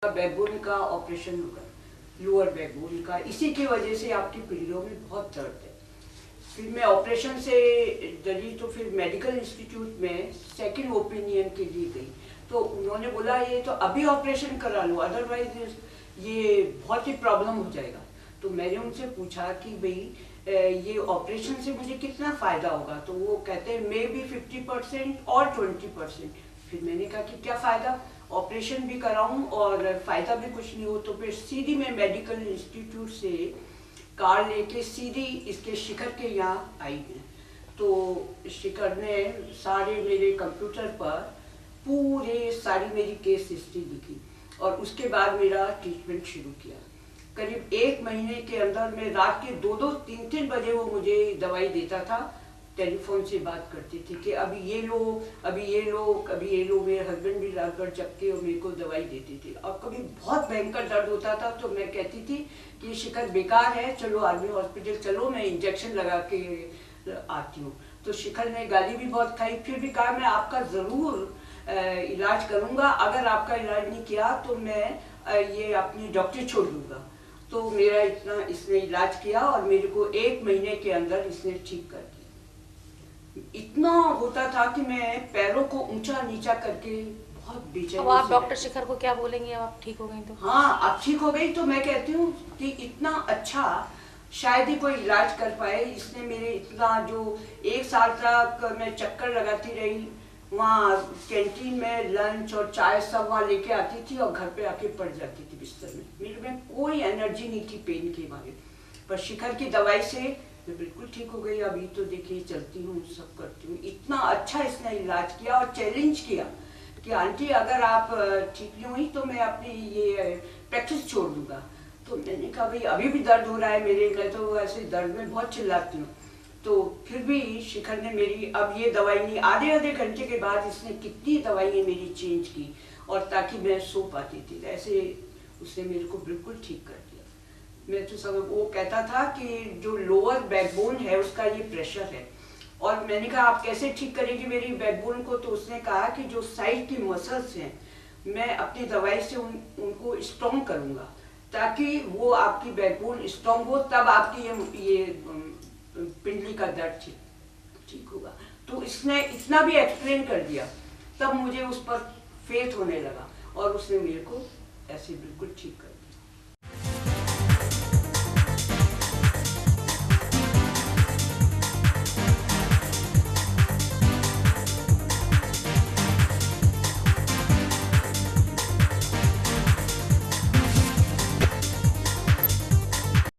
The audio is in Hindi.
आपका बैकबोन का ऑपरेशन होगा, लोअर बैकबोन का, इसी की वजह से आपकी पीढ़ियों में बहुत दर्द है। फिर मैं ऑपरेशन से डरी तो फिर मेडिकल इंस्टीट्यूट में सेकंड ओपिनियन के लिए गई, तो उन्होंने बोला ये तो अभी ऑपरेशन करा लो, अदरवाइज ये बहुत ही प्रॉब्लम हो जाएगा। तो मैंने उनसे पूछा कि भाई ये ऑपरेशन से मुझे कितना फ़ायदा होगा, तो वो कहते हैं मे बी 50% और 20%। फिर मैंने कहा कि क्या फ़ायदा, ऑपरेशन भी कराऊं और फ़ायदा भी कुछ नहीं हो। तो फिर सीधी मैं मेडिकल इंस्टीट्यूट से कार लेके सीधी इसके शिखर के यहाँ आई है। तो शिखर ने सारे मेरे कंप्यूटर पर पूरे सारी मेरी केस हिस्ट्री लिखी और उसके बाद मेरा ट्रीटमेंट शुरू किया। करीब 1 महीने के अंदर में रात के 2-2, 3-3 बजे वो मुझे दवाई देता था, टेलीफोन से बात करती थी कि अभी ये लो, अभी ये लो, कभी ये लो। मेरे हस्बैंड भी लाकर चक्के और मेरे को दवाई देती थी। और कभी बहुत भयंकर दर्द होता था तो मैं कहती थी कि शिखर बेकार है, चलो आर्मी हॉस्पिटल चलो, मैं इंजेक्शन लगा के आती हूँ। तो शिखर ने गाली भी बहुत खाई, फिर भी कहा मैं आपका ज़रूर इलाज करूँगा, अगर आपका इलाज नहीं किया तो मैं ये अपनी डॉक्टरी छोड़ दूँगा। तो मेरा इतना इसने इलाज किया और मेरे को 1 महीने के अंदर इसने ठीक कर दिया। इतना होता था कि मैं पैरों को ऊंचा नीचा करके बहुत बेचैन। अब आप डॉक्टर शिखर को क्या बोलेंगे अब आप ठीक हो गई तो? हाँ, अब ठीक हो गई तो मैं कहती हूँ कि इतना अच्छा शायद ही कोई इलाज कर पाए। इसने मेरे इतना, जो 1 साल तक मैं चक्कर लगाती रही, वहाँ कैंटीन में लंच और चाय सब वहाँ लेके आती थी और घर पे आके पड़ जाती थी बिस्तर में। मेरे में कोई एनर्जी नहीं थी पेन के मारे, पर शिखर की दवाई से मैं बिल्कुल ठीक हो गई। अभी तो देखिए चलती हूँ, सब करती हूँ। इतना अच्छा इसने इलाज किया और चैलेंज किया कि आंटी अगर आप ठीक नहीं हुई तो मैं अपनी ये प्रैक्टिस छोड़ दूंगा। तो मैंने कहा भाई अभी भी दर्द हो रहा है मेरे, मैं तो ऐसे दर्द में बहुत चिल्लाती हूँ। तो फिर भी शिखर ने मेरी, अब ये दवाई नहीं, आधे घंटे के बाद इसने कितनी दवाइयाँ मेरी चेंज की, और ताकि मैं सो पाती थी, ऐसे उसने मेरे को बिल्कुल ठीक कर दिया। मैं तो सब, वो कहता था कि जो लोअर बैकबोन है उसका ये प्रेशर है। और मैंने कहा आप कैसे ठीक करेंगे मेरी बैकबोन को? तो उसने कहा कि जो साइड की मसल्स हैं मैं अपनी दवाई से उनको स्ट्रॉन्ग करूँगा, ताकि वो आपकी बैकबोन स्ट्रॉन्ग हो, तब आपकी ये पिंडली का दर्द ठीक होगा। तो इसने इतना भी एक्सप्लेन कर दिया, तब मुझे उस पर फेथ होने लगा और उसने मेरे को ऐसे बिल्कुल ठीक कर दिया।